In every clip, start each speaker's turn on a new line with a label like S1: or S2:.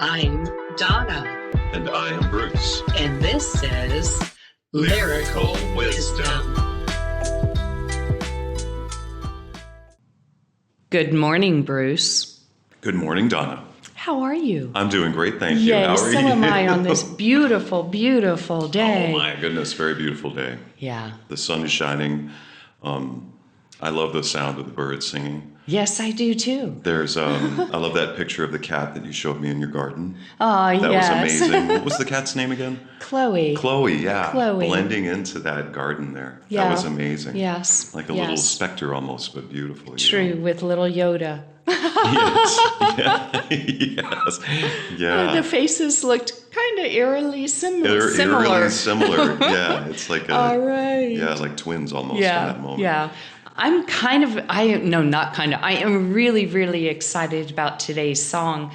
S1: I'm Donna.
S2: And I am Bruce.
S1: And this is Lyrical Wisdom. Good morning, Bruce.
S2: Good morning, Donna.
S1: How are you?
S2: I'm doing great, thank you.
S1: Yay,
S2: How are
S1: so
S2: you?
S1: am I on this beautiful, beautiful day.
S2: Oh my goodness, very beautiful day.
S1: Yeah.
S2: The sun is shining. I love the sound of the birds singing.
S1: Yes, I do too.
S2: There's, I love that picture of the cat that you showed me in your garden.
S1: Oh,
S2: That
S1: yes.
S2: was amazing. What was the cat's name again?
S1: Chloe.
S2: Chloe, yeah.
S1: Chloe.
S2: Blending into that garden there.
S1: Yeah.
S2: That was amazing.
S1: Yes.
S2: Like a little specter almost, but beautiful.
S1: True, with little Yoda.
S2: Yes. Yeah. Yes. Yeah.
S1: The faces looked kind of eerily similar.
S2: Eerily similar. Yeah. It's like
S1: All right.
S2: Yeah, like twins almost in that moment.
S1: Yeah. I am really, really excited about today's song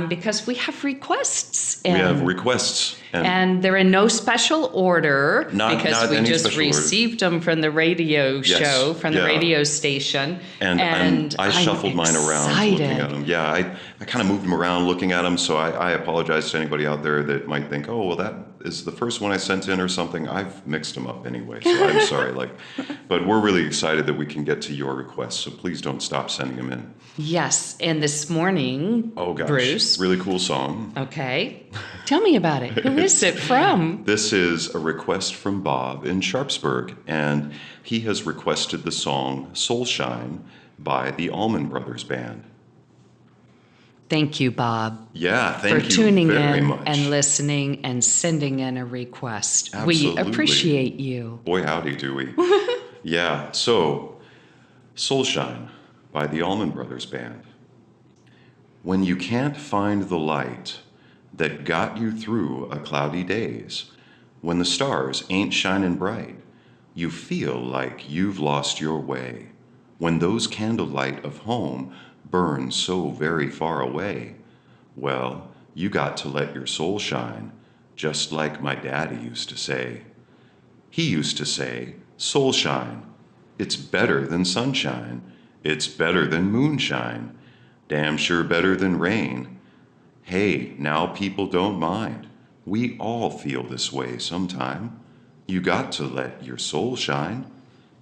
S1: because we have requests.
S2: We have requests.
S1: And they're in no special order because
S2: not
S1: we
S2: any
S1: just
S2: special
S1: received them from the radio show, from the radio station.
S2: And I shuffled mine around looking at them. Yeah, I kind of moved them around looking at them, so I apologize to anybody out there that might think, oh, well, that is the first one I sent in or something. I've mixed them up anyway, so I'm sorry. But we're really excited that we can get to your requests, so please don't stop sending them in.
S1: Yes, and this morning, Bruce.
S2: Really cool song.
S1: Okay, tell me about it. Who is it from?
S2: This is a request from Bob in Sharpsburg, and he has requested the song Soulshine by the Allman Brothers Band.
S1: Thank you, Bob.
S2: Yeah, thank you
S1: for tuning
S2: very
S1: in
S2: much.
S1: and listening and sending in a request.
S2: Absolutely.
S1: We appreciate you.
S2: Boy, howdy do we. Yeah, so Soulshine by the Allman Brothers Band. When you can't find the light that got you through a cloudy days, when the stars ain't shining bright, you feel like you've lost your way. When those candlelight of home burn so very far away, well, you got to let your soul shine, just like my daddy used to say. He used to say, Soulshine, it's better than sunshine, it's better than moonshine, damn sure better than rain. Hey, now people don't mind, we all feel this way sometime. You got to let your soul shine,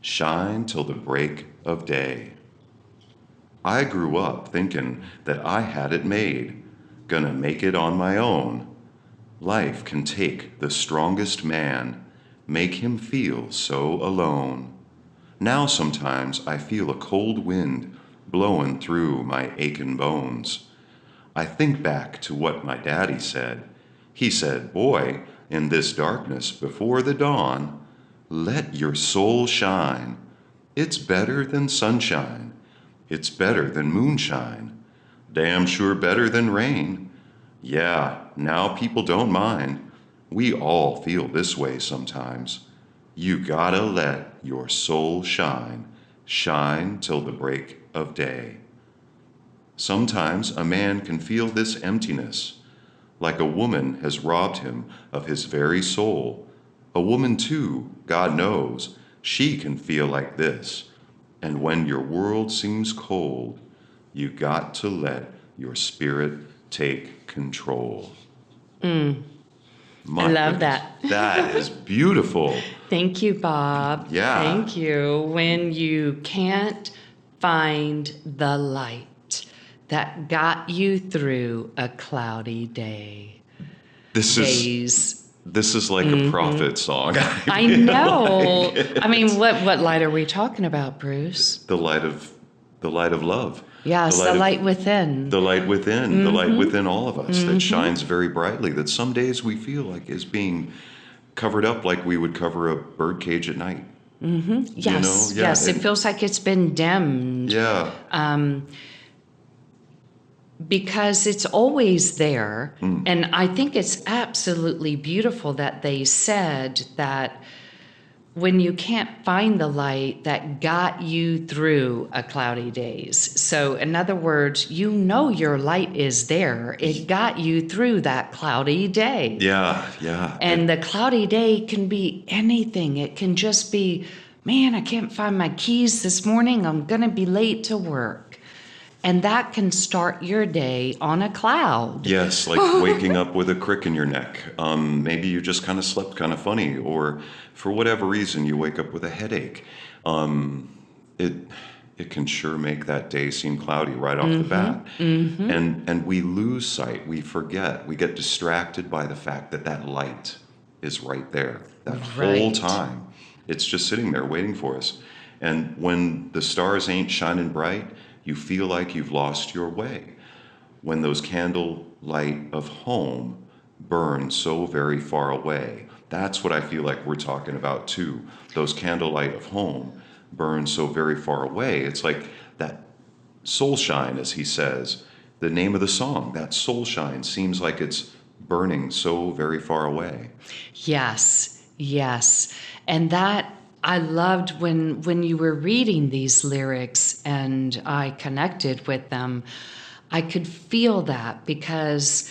S2: shine till the break of day. I grew up thinking that I had it made, gonna make it on my own. Life can take the strongest man, make him feel so alone. Now sometimes I feel a cold wind blowing through my aching bones. I think back to what my daddy said. He said, boy, in this darkness before the dawn, let your soul shine. It's better than sunshine. It's better than moonshine, damn sure better than rain. Yeah, now people don't mind. We all feel this way sometimes. You gotta let your soul shine, shine till the break of day. Sometimes a man can feel this emptiness, like a woman has robbed him of his very soul. A woman too, God knows, she can feel like this. And when your world seems cold, you got to let your spirit take control.
S1: I love that.
S2: That is beautiful.
S1: Thank you, Bob.
S2: Yeah.
S1: Thank you. When you can't find the light that got you through a cloudy day.
S2: This is like a prophet song.
S1: I know. I mean, what light are we talking about, Bruce?
S2: The light of love.
S1: Yes, the light within.
S2: The light within, the light within all of us that shines very brightly, that some days we feel like is being covered up like we would cover a bird cage at night.
S1: Yes,
S2: you know? Yeah,
S1: yes, it feels like it's been dimmed.
S2: Yeah.
S1: Because it's always there. And I think it's absolutely beautiful that they said that when you can't find the light that got you through a cloudy days. So in other words, you know your light is there. It got you through that cloudy day.
S2: Yeah.
S1: And the cloudy day can be anything. It can just be, man, I can't find my keys this morning. I'm going to be late to work. And that can start your day on a cloud.
S2: Yes, like waking up with a crick in your neck. Maybe you just kind of slept kind of funny, or for whatever reason you wake up with a headache. It it can sure make that day seem cloudy right off the bat. And we lose sight, we forget, we get distracted by the fact that that light is right there that whole
S1: Right.
S2: time. It's just sitting there waiting for us. And when the stars ain't shining bright, you feel like you've lost your way. When those candle light of home burn so very far away, that's what I feel like we're talking about too. Those candlelight of home burn so very far away. It's like that Soulshine, as he says, the name of the song, that Soulshine seems like it's burning so very far away.
S1: Yes, yes. And that I loved when you were reading these lyrics and I connected with them. I could feel that because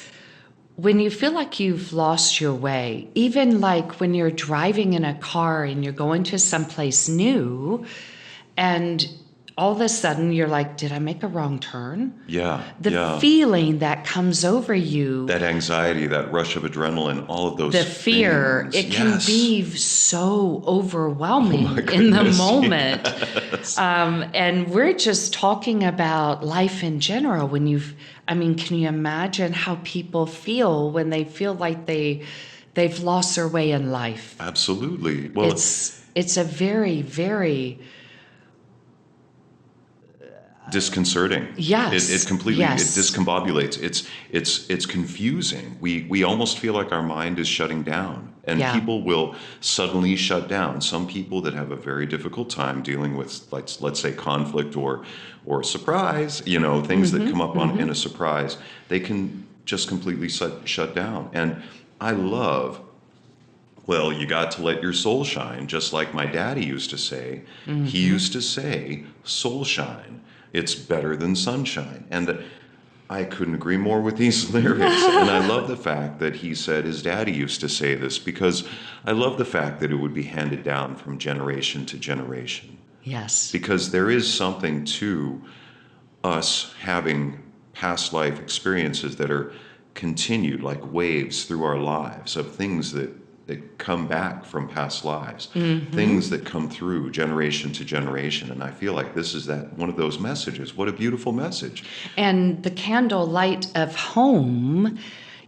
S1: when you feel like you've lost your way, even like when you're driving in a car and you're going to someplace new and all of a sudden you're like, did I make a wrong turn?
S2: Yeah,
S1: The
S2: yeah.
S1: feeling that comes over you,
S2: That anxiety, that rush of adrenaline, all of those
S1: the fear,
S2: things.
S1: it can
S2: Yes.
S1: be so overwhelming
S2: Oh my
S1: in the
S2: goodness,
S1: moment.
S2: yes.
S1: And we're just talking about life in general. Can you imagine how people feel when they feel like they've lost their way in life?
S2: Absolutely. Well,
S1: It's a very, very
S2: disconcerting.
S1: Yes,
S2: It completely
S1: yes.
S2: it discombobulates. It's confusing. We almost feel like our mind is shutting down, and
S1: Yeah.
S2: people will suddenly shut down. Some people that have a very difficult time dealing with, let's say, conflict or surprise, things that come up on in a surprise, they can just completely shut down. And I love. Well, you got to let your soul shine, just like my daddy used to say. He used to say, soul shine. It's better than sunshine. And I couldn't agree more with these lyrics. And I love the fact that he said his daddy used to say this, because I love the fact that it would be handed down from generation to generation.
S1: Yes.
S2: Because there is something to us having past life experiences that are continued like waves through our lives of things that come back from past lives, things that come through generation to generation. And I feel like this is that one of those messages. What a beautiful message.
S1: And the candle light of home,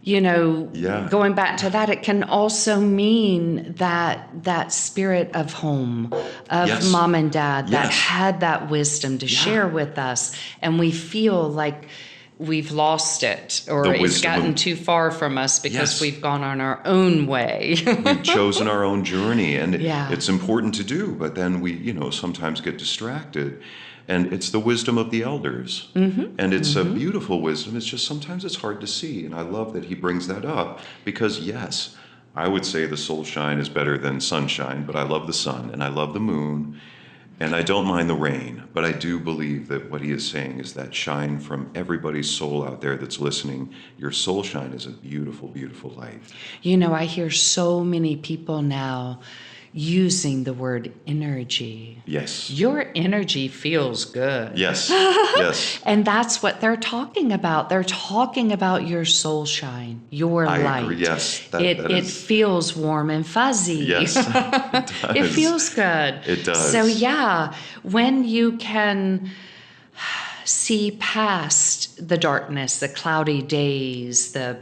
S2: Yeah.
S1: going back to that, it can also mean that spirit of home, of
S2: Yes.
S1: mom and dad that
S2: Yes.
S1: had that wisdom to share with us. And we feel like we've lost it or
S2: The
S1: it's
S2: wisdom
S1: gotten
S2: of-
S1: too far from us because
S2: Yes.
S1: we've gone on our own way.
S2: We've chosen our own journey, and
S1: Yeah.
S2: it's important to do, but then we, sometimes get distracted. And it's the wisdom of the elders. And it's a beautiful wisdom. It's just sometimes it's hard to see. And I love that he brings that up because, yes, I would say the soul shine is better than sunshine, but I love the sun and I love the moon. And I don't mind the rain, but I do believe that what he is saying is that shine from everybody's soul out there that's listening. Your soul shine is a beautiful, beautiful light.
S1: I hear so many people now using the word energy.
S2: Yes.
S1: Your energy feels good.
S2: Yes. Yes.
S1: And that's what they're talking about. They're talking about your soul shine, your
S2: I
S1: light.
S2: agree. Yes. That
S1: It
S2: is.
S1: feels warm and fuzzy.
S2: Yes. It does.
S1: It feels good.
S2: It does.
S1: So yeah, when you can see past the darkness, the cloudy days, the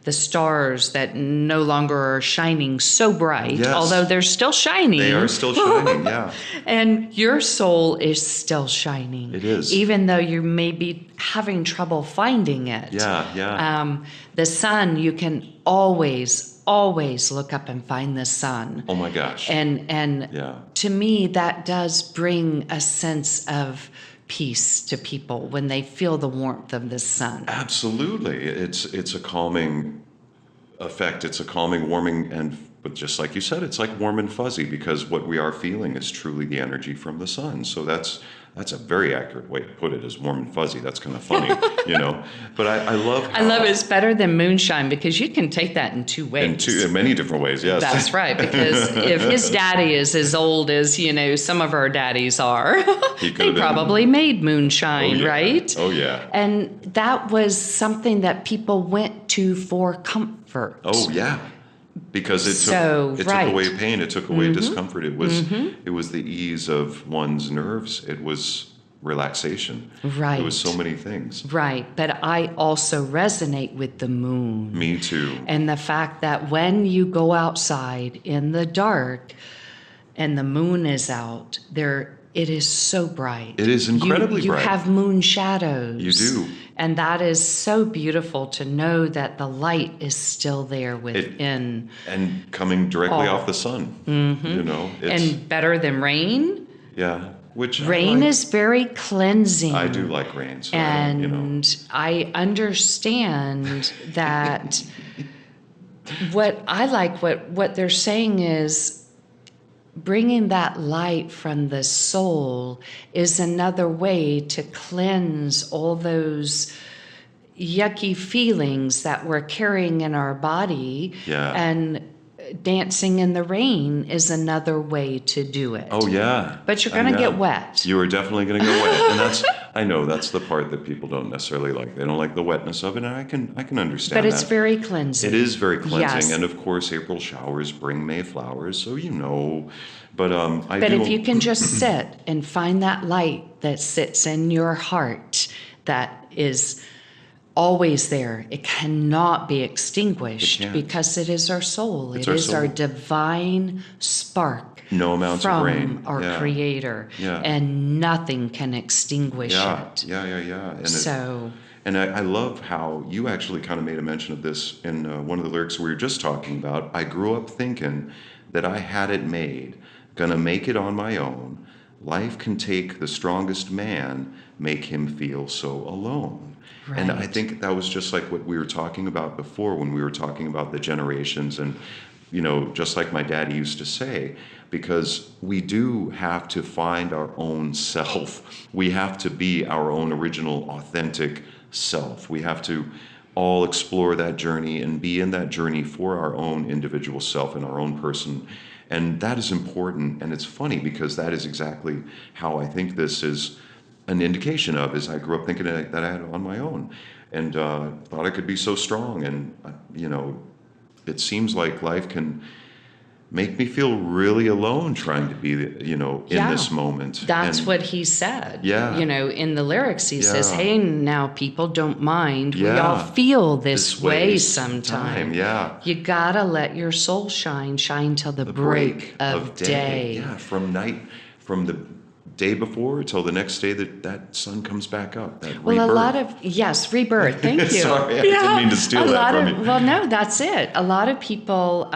S1: stars that no longer are shining so bright,
S2: Yes.
S1: although they're still shining.
S2: They are still shining. Yeah.
S1: And your soul is still shining.
S2: It is.
S1: Even though you may be having trouble finding it.
S2: Yeah. Yeah.
S1: The sun, you can always look up and find the sun.
S2: Oh my gosh.
S1: And
S2: Yeah.
S1: to me, that does bring a sense of peace to people when they feel the warmth of the sun.
S2: Absolutely. It's a calming effect. It's a calming, warming, and But just like you said, it's like warm and fuzzy because what we are feeling is truly the energy from the sun. So that's a very accurate way to put it, is warm and fuzzy. That's kind of funny, But I love how,
S1: I love it's better than moonshine because you can take that in two ways.
S2: in many different ways, yes.
S1: That's right, because if his daddy is as old as, some of our daddies are, they probably made moonshine, right?
S2: Oh, yeah.
S1: And that was something that people went to for comfort.
S2: Oh, yeah. Because it took away pain, it took away discomfort. It was the ease of one's nerves. It was relaxation.
S1: Right.
S2: It was so many things.
S1: Right. But I also resonate with the moon.
S2: Me too.
S1: And the fact that when you go outside in the dark and the moon is out, it is so bright.
S2: It is incredibly bright.
S1: You have moon shadows.
S2: You do.
S1: And that is so beautiful to know that the light is still there within.
S2: And coming directly off the sun.
S1: And better than rain.
S2: Yeah. Which
S1: rain is very cleansing.
S2: I do like rain. So
S1: I understand that what they're saying is bringing that light from the soul is another way to cleanse all those yucky feelings that we're carrying in our body.
S2: Yeah.
S1: And dancing in the rain is another way to do it.
S2: Oh, yeah.
S1: But you're going to get wet.
S2: You are definitely going to get wet. And I know that's the part that people don't necessarily like. They don't like the wetness of it, and I can understand that.
S1: But it's very cleansing.
S2: It is very cleansing.
S1: Yes.
S2: And of course, April showers bring May flowers, so But
S1: if you can just sit and find that light that sits in your heart, that is always there. It cannot be extinguished because it is our soul. It is our divine spark.
S2: No amounts of rain.
S1: From our Creator.
S2: Yeah.
S1: And nothing can extinguish it.
S2: Yeah.
S1: And
S2: I love how you actually kind of made a mention of this in one of the lyrics we were just talking about. I grew up thinking that I had it made, gonna make it on my own. Life can take the strongest man, make him feel so alone. Right. And I think that was just like what we were talking about before when we were talking about the generations and, just like my daddy used to say, because we do have to find our own self. We have to be our own original, authentic self. We have to all explore that journey and be in that journey for our own individual self and our own person. And that is important. And it's funny because that is exactly how I think this is an indication of, is I grew up thinking that I had it on my own and thought I could be so strong. And, it seems like life can make me feel really alone trying to be, in this moment.
S1: That's what he said.
S2: Yeah.
S1: In the lyrics, he says, hey, now people don't mind. We all feel this way sometime.
S2: Yeah.
S1: You gotta let your soul shine till the break of day.
S2: Yeah, from the day before till the next day that sun comes back up. That rebirth.
S1: Rebirth. Thank you.
S2: Sorry, I didn't mean to steal that from you.
S1: Well, no, that's it. A lot of people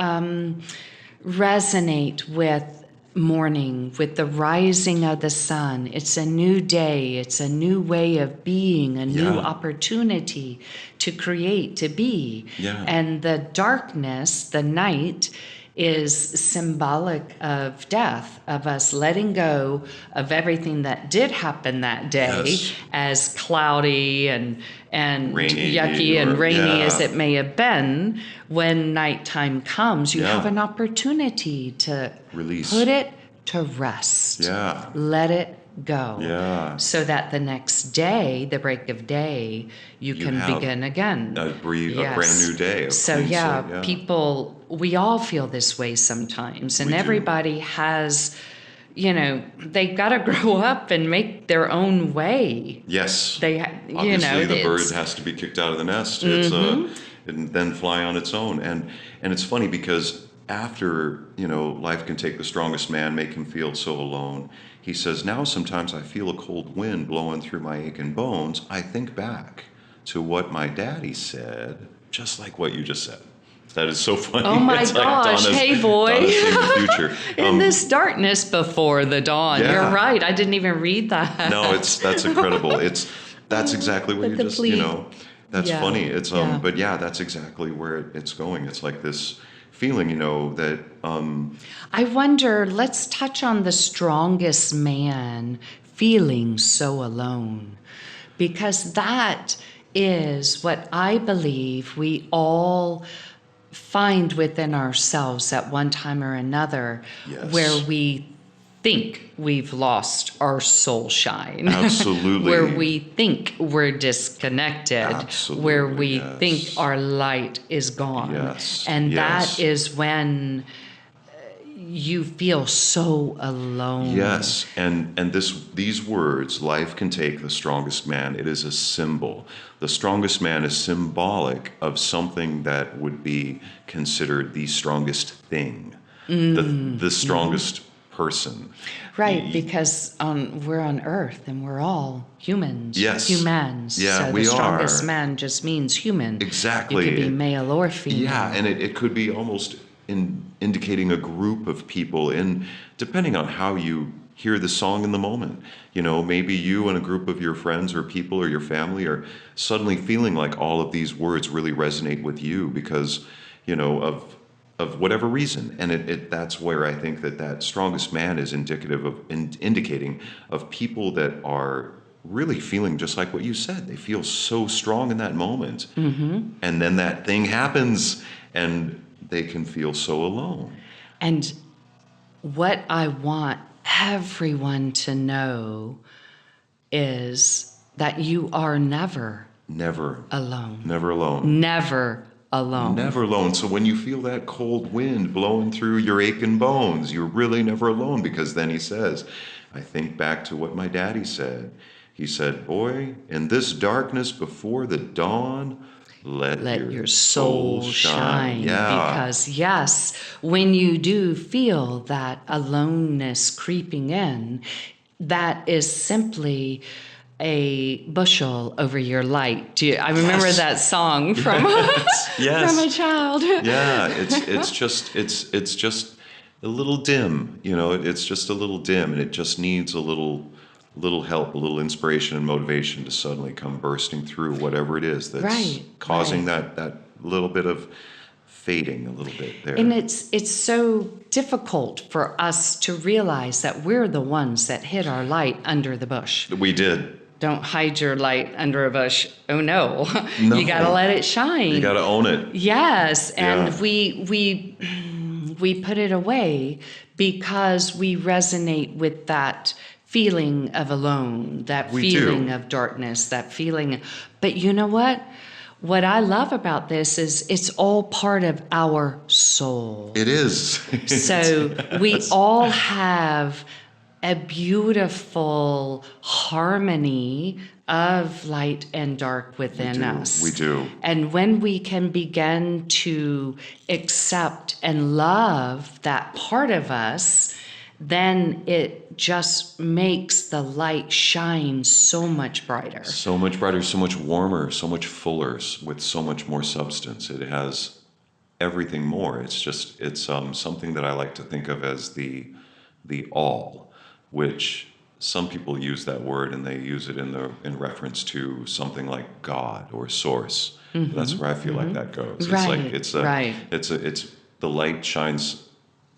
S1: resonate with morning, with the rising of the sun. It's a new day. It's a new way of being, a new opportunity to create, to be.
S2: Yeah.
S1: And the darkness, the night, is symbolic of death, of us letting go of everything that did happen that day, as cloudy and
S2: rainy,
S1: yucky and rainy as it may have been. When nighttime comes, you have an opportunity to
S2: release,
S1: put it to rest, let it go, so that the next day, the break of day, you can begin again.
S2: Breathe a brand new day.
S1: So people, we all feel this way sometimes, and everybody has, they've got to grow up and make their own way.
S2: Yes.
S1: Obviously,
S2: the bird has to be kicked out of the nest. It's and then fly on its own. And it's funny because after, life can take the strongest man, make him feel so alone. He says, now sometimes I feel a cold wind blowing through my aching bones. I think back to what my daddy said, just like what you just said. That is so funny.
S1: Oh my gosh. Hey, boy.
S2: Donna's seeing the future.
S1: In this darkness before the dawn.
S2: Yeah.
S1: You're right. I didn't even read that.
S2: No, that's incredible. That's exactly what you just, that's funny. It's, but that's exactly where it's going. It's like this feeling, that
S1: I wonder, let's touch on the strongest man feeling so alone, because that is what I believe we all find within ourselves at one time or another,
S2: Yes.
S1: where we think we've lost our soul shine.
S2: Absolutely.
S1: Where we think we're disconnected.
S2: Absolutely,
S1: Where we
S2: yes.
S1: think our light is gone.
S2: Yes,
S1: And
S2: yes.
S1: that is when you feel so alone.
S2: Yes, and these words, life can take the strongest man, it is a symbol. The strongest man is symbolic of something that would be considered the strongest thing, the strongest person.
S1: Right, because we're on Earth and we're all humans.
S2: Yes.
S1: Humans.
S2: Yeah,
S1: so
S2: we
S1: the strongest
S2: are.
S1: man just means human.
S2: Exactly.
S1: You could be male or female.
S2: Yeah, and it could be almost indicating a group of people, and depending on how you hear the song in the moment. Maybe you and a group of your friends or people or your family are suddenly feeling like all of these words really resonate with you because, of whatever reason. And that's where I think that strongest man is indicative of, indicating of people that are really feeling just like what you said. They feel so strong in that moment. Mm-hmm. And then that thing happens and they can feel so alone.
S1: And what I want everyone to know is that you are never alone.
S2: Never alone.
S1: Never alone.
S2: Never alone. So when you feel that cold wind blowing through your aching bones, you're really never alone, because then he says, I think back to what my daddy said. He said, boy, in this darkness before the dawn, let your soul shine. Yeah.
S1: Because yes, when you do feel that aloneness creeping in, that is simply a bushel over your light. I remember that song from
S2: Yes.
S1: from a child.
S2: Yeah, it's just a little dim. It's just a little dim, and it just needs a little help, a little inspiration and motivation to suddenly come bursting through whatever it is that's causing that little bit of fading a little bit there.
S1: And it's so difficult for us to realize that we're the ones that hid our light under the bush.
S2: We did.
S1: Don't hide your light under a bush. Oh no.
S2: No.
S1: You got to let it shine.
S2: You got to own it.
S1: Yes, and
S2: Yeah.
S1: we put it away because we resonate with that feeling of alone, that feeling of darkness, that feeling. But you know what? What I love about this is it's all part of our soul.
S2: It is.
S1: So we all have a beautiful harmony of light and dark within us.
S2: We do.
S1: And when we can begin to accept and love that part of us, then it just makes the light shine so much brighter.
S2: So much brighter, so much warmer, so much fuller, with so much more substance. It has everything more. It's something that I like to think of as the all, which some people use that word and they use it in reference to something like God or Source. Mm-hmm. That's where I feel like that goes.
S1: Right.
S2: It's it's the light shines,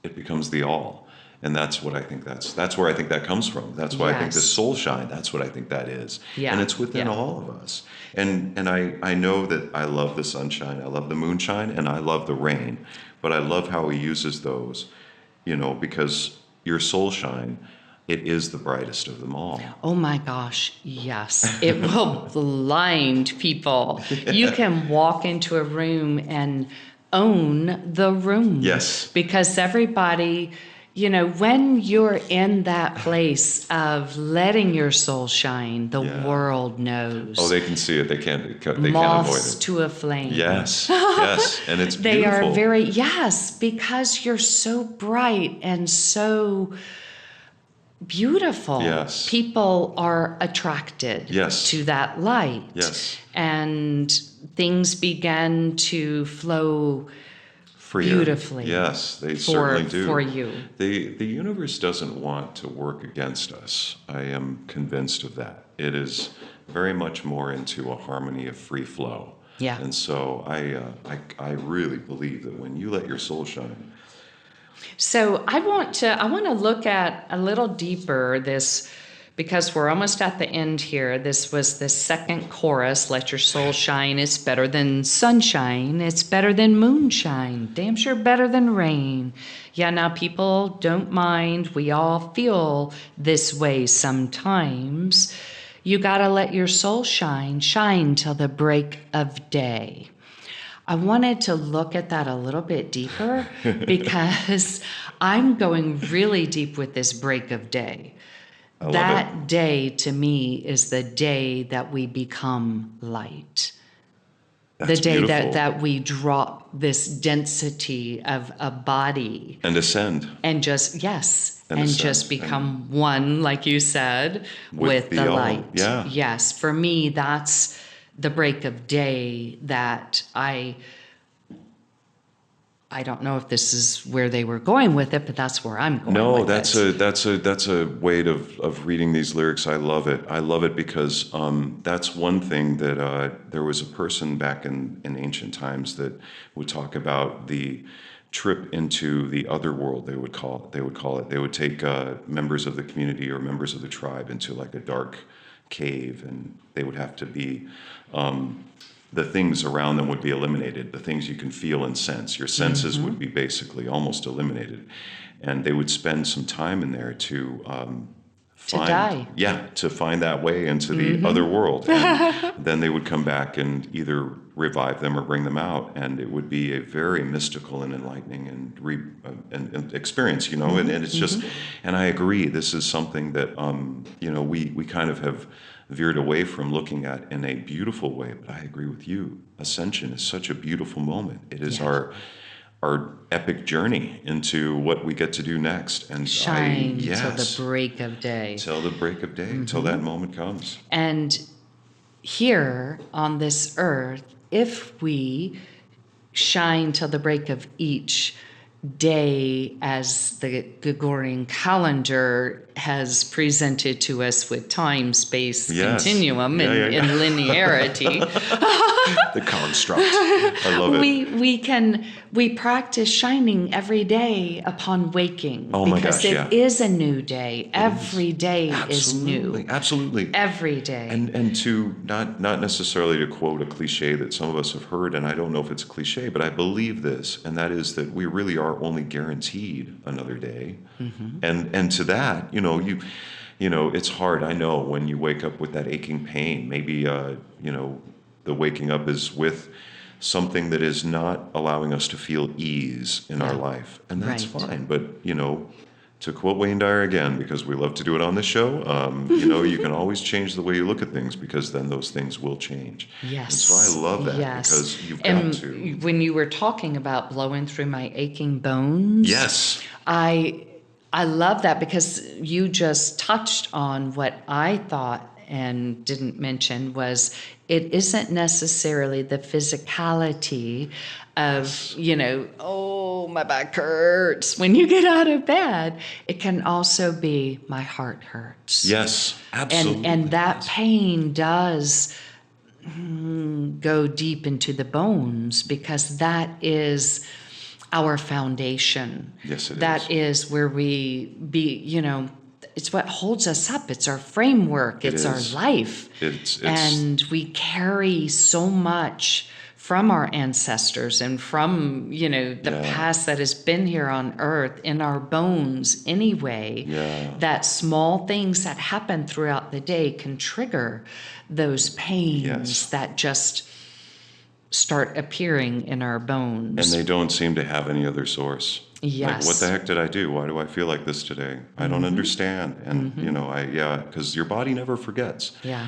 S2: it becomes the all. And that's what I think that's where I think that comes from. That's why I think the soul shine, that's what I think that is. Yeah. And it's within all of us. And I know that I love the sunshine, I love the moonshine, and I love the rain. But I love how he uses those, because your soul shine, it is the brightest of them all.
S1: Oh my gosh, yes. It will blind people. You can walk into a room and own the room.
S2: Yes.
S1: Because everybody, when you're in that place of letting your soul shine, the world knows.
S2: Oh, they can see it. They can't avoid
S1: Moths
S2: it.
S1: to a flame.
S2: Yes, yes. And it's
S1: They
S2: beautiful.
S1: are because you're so bright and so beautiful.
S2: Yes.
S1: People are attracted to that light.
S2: Yes.
S1: And things begin to flow
S2: freer.
S1: Beautifully.
S2: Yes, they certainly do.
S1: For you.
S2: The universe doesn't want to work against us. I am convinced of that. It is very much more into a harmony of free flow.
S1: Yeah.
S2: And so I really believe that when you let your soul shine.
S1: So I want to look at a little deeper this, because we're almost at the end here. This was the second chorus, let your soul shine. It's better than sunshine. It's better than moonshine. Damn sure better than rain. Yeah, now people don't mind. We all feel this way sometimes. You got to let your soul shine, shine till the break of day. I wanted to look at that a little bit deeper because I'm going really deep with this break of day.
S2: I love
S1: That day to me is the day that we become light.
S2: That's
S1: The day
S2: beautiful.
S1: that we drop this density of a body
S2: And ascend.
S1: and just, yes,
S2: And
S1: and
S2: ascend.
S1: just become one, like you said, with the
S2: all-
S1: light.
S2: Yeah.
S1: Yes, for me, that's the break of day that I don't know if this is where they were going with it, but that's where I'm going
S2: No,
S1: with
S2: that's
S1: it.
S2: that's a way of reading these lyrics. I love it. I love it because that's one thing that there was a person back in ancient times that would talk about the trip into the other world. They would call it. They would take members of the community or members of the tribe into like a dark cave, and they would have to be. The things around them would be eliminated. The things you can feel and sense. Your senses would be basically almost eliminated. And they would spend some time in there to find,
S1: die.
S2: yeah, to find that way into the other world. And then they would come back and either revive them or bring them out. And it would be a very mystical and enlightening and experience, you know. And it's just, and I agree. This is something that you know, we kind of have veered away from looking at in a beautiful way, but I agree with you. Ascension is such a beautiful moment. It is our epic journey into what we get to do next. And
S1: Shine till
S2: yes,
S1: the break of day.
S2: till the break of day, till that moment comes.
S1: And here on this earth, if we shine till the break of each day as the Gregorian calendar has presented to us with time, space,
S2: Yes.
S1: continuum,
S2: Yeah,
S1: and,
S2: yeah, yeah.
S1: and linearity.
S2: The construct. I love it.
S1: We practice shining every day upon waking.
S2: Oh my
S1: because
S2: gosh,
S1: it is a new day. Every day is new.
S2: Absolutely.
S1: Every day.
S2: And to not necessarily to quote a cliche that some of us have heard, and I don't know if it's a cliche, but I believe this, and that is that we really are only guaranteed another day. And to that, you know, it's hard. I know when you wake up with that aching pain, maybe you know, the waking up is with something that is not allowing us to feel ease in our life, and that's fine. But you know, to quote Wayne Dyer again, because we love to do it on this show, you know, you can always change the way you look at things, because then those things will change.
S1: Yes.
S2: And so I love that, because you've got to.
S1: When you were talking about blowing through my aching bones,
S2: Yes.
S1: I love that, because you just touched on what I thought and didn't mention was it isn't necessarily the physicality of, you know, oh, my back hurts when you get out of bed. It can also be my heart hurts.
S2: Yes, absolutely.
S1: And that pain does go deep into the bones, because that is our foundation.
S2: Yes, it is.
S1: That is where you know, it's what holds us up. It's our framework. It's our life.
S2: It's
S1: and we carry so much from our ancestors and from, you know, the past that has been here on earth in our bones anyway, that small things that happen throughout the day can trigger those pains that just start appearing in our bones.
S2: and they don't seem to have any other source.
S1: Yes.
S2: Like, what the heck did I do? Why do I feel like this today? I don't understand. And, you know, because your body never forgets.
S1: Yeah.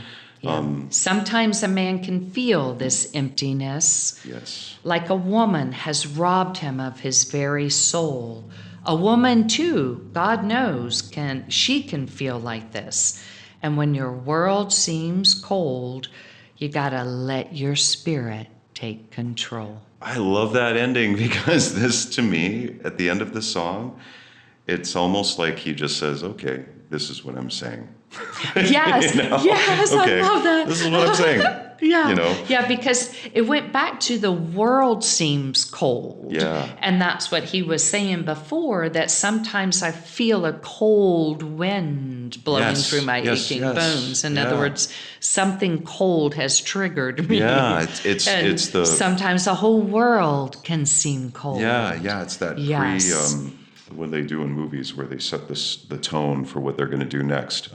S1: Sometimes a man can feel this emptiness.
S2: Yes.
S1: Like a woman has robbed him of his very soul. A woman too, God knows, can feel like this. And when your world seems cold, you gotta let your spirit take control.
S2: I love that ending, because this, to me, at the end of the song, it's almost like he just says, okay, this is what I'm saying.
S1: Yes,
S2: You know?
S1: yes,
S2: Okay,
S1: I love that.
S2: this is what I'm saying.
S1: Yeah.
S2: You know?
S1: Yeah, because it went back to the world seems cold.
S2: Yeah.
S1: And that's what he was saying before, that sometimes I feel a cold wind blowing
S2: Yes,
S1: through my
S2: yes,
S1: aching
S2: yes.
S1: bones. In other
S2: Yeah.
S1: words, something cold has triggered me.
S2: Yeah,
S1: And
S2: it's the
S1: sometimes the whole world can seem cold.
S2: yeah, it's that
S1: Yes.
S2: when they do in movies where they set the tone for what they're going to do next.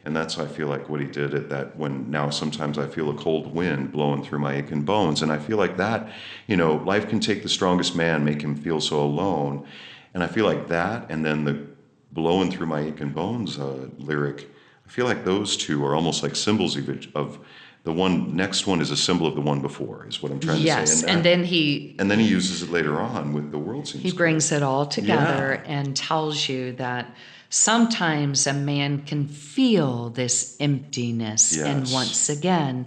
S2: And that's, I feel like, what he did at that, when now sometimes I feel a cold wind blowing through my aching bones. And I feel like that, life can take the strongest man, make him feel so alone. And I feel like that, and then the blowing through my aching bones lyric, I feel like those two are almost like symbols of the one next one is a symbol of the one before, is what I'm trying to say.
S1: Yes. And then he
S2: he uses it later on with the world seems
S1: He
S2: cold.
S1: brings it all together
S2: Yeah.
S1: and tells you that sometimes a man can feel this emptiness. And
S2: Yes.
S1: once again,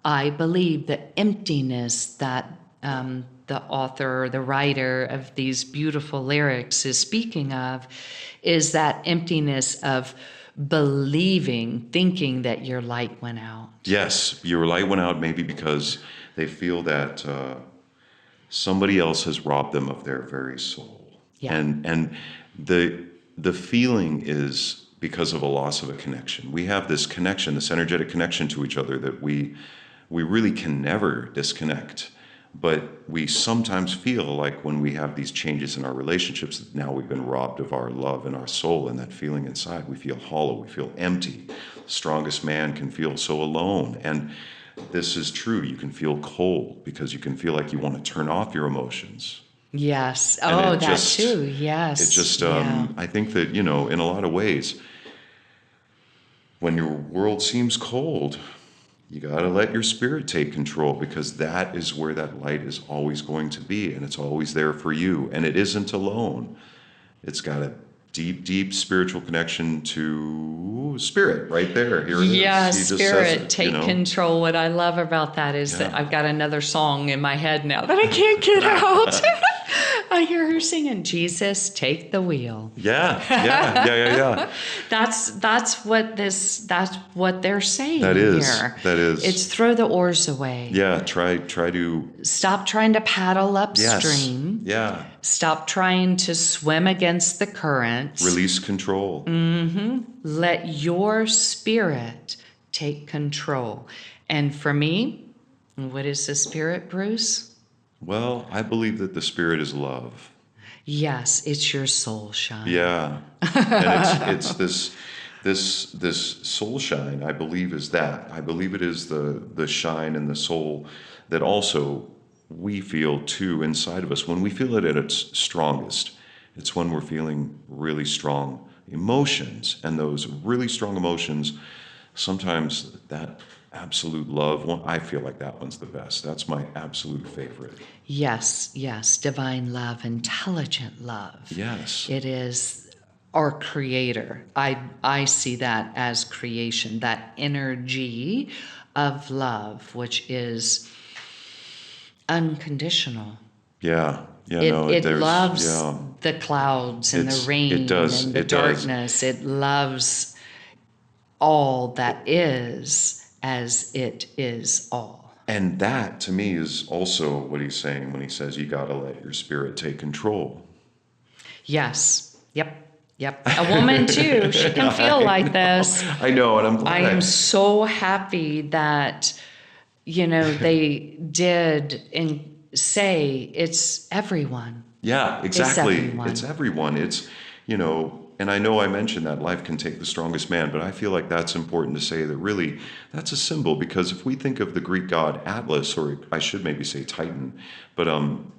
S1: I believe the emptiness that the author or the writer of these beautiful lyrics is speaking of is that emptiness of thinking that your light went out.
S2: Yes, your light went out maybe because they feel that somebody else has robbed them of their very soul.
S1: Yeah.
S2: And the feeling is because of a loss of a connection. We have this connection, this energetic connection to each other that we really can never disconnect. But we sometimes feel like when we have these changes in our relationships, that now we've been robbed of our love and our soul, and that feeling inside. We feel hollow, we feel empty. The strongest man can feel so alone. And this is true. You can feel cold because you can feel like you want to turn off your emotions.
S1: Yes.
S2: And
S1: Oh,
S2: it
S1: that
S2: just-
S1: too. Yes.
S2: It just,
S1: Yeah.
S2: I think that, in a lot of ways, when your world seems cold, you got to let your spirit take control, because that is where that light is always going to be, and it's always there for you. And it isn't alone. It's got a deep, deep spiritual connection to spirit right there. Here it is.
S1: Yeah,
S2: He just says
S1: spirit,
S2: it,
S1: take control. What I love about that is that
S2: Yeah.
S1: I've got another song in my head now that I can't get out. I hear her singing, Jesus, take the wheel.
S2: Yeah.
S1: That's what they're saying
S2: That is.
S1: here.
S2: That is.
S1: It's throw the oars away.
S2: Yeah, try to.
S1: Stop trying to paddle
S2: Yes.
S1: upstream.
S2: Yeah.
S1: Stop trying to swim against the currents.
S2: Release control.
S1: Let your spirit take control. And for me, what is the spirit, Bruce?
S2: Well, I believe that the spirit is love.
S1: Yes, it's your soul shine.
S2: Yeah, and it's this soul shine. I believe is that. I believe it is the shine and the soul that also we feel too inside of us when we feel it at its strongest. It's when we're feeling really strong emotions, and those really strong emotions. Sometimes that absolute love one, I feel like that one's the best. That's my absolute favorite.
S1: Yes, divine love, intelligent love.
S2: Yes.
S1: It is our creator. I see that as creation, that energy of love, which is unconditional.
S2: Yeah.
S1: It
S2: there's-
S1: loves
S2: yeah.
S1: the clouds and the rain
S2: it does,
S1: and the
S2: it does.
S1: darkness. It loves all that is as it is all.
S2: And that, to me, is also what he's saying when he says you got to let your spirit take control.
S1: Yes. Yep. A woman too. She can feel like this.
S2: I know, and I'm glad.
S1: I am so happy that, they did and say it's everyone.
S2: Yeah, exactly.
S1: everyone.
S2: It's everyone. It's, and I know I mentioned that life can take the strongest man, but I feel like that's important to say, that really that's a symbol, because if we think of the Greek god Atlas, or I should maybe say Titan, but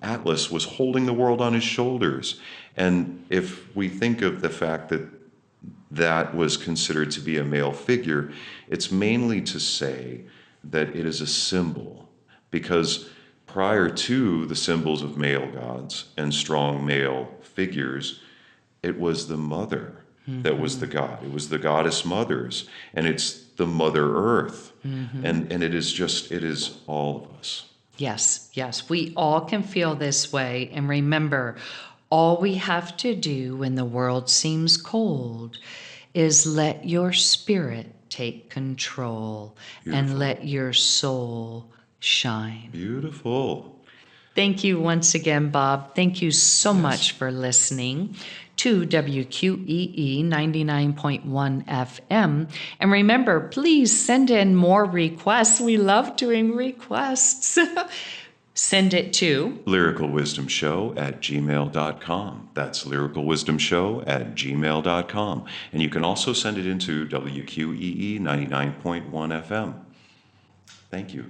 S2: Atlas was holding the world on his shoulders. And if we think of the fact that that was considered to be a male figure, it's mainly to say that it is a symbol, because prior to the symbols of male gods and strong male figures, it was the mother that was the god. It was the goddess mothers, and it's the Mother Earth. And it is all of us.
S1: Yes. We all can feel this way. And remember, all we have to do when the world seems cold is let your spirit take control
S2: Beautiful.
S1: and let your soul shine.
S2: Beautiful.
S1: Thank you once again, Bob. Thank you so
S2: Yes.
S1: much for listening to WQEE 99.1 FM. And remember, please send in more requests. We love doing requests. Send it to
S2: lyricalwisdomshow@gmail.com. That's lyricalwisdomshow@gmail.com. And you can also send it into WQEE 99.1 FM. Thank you.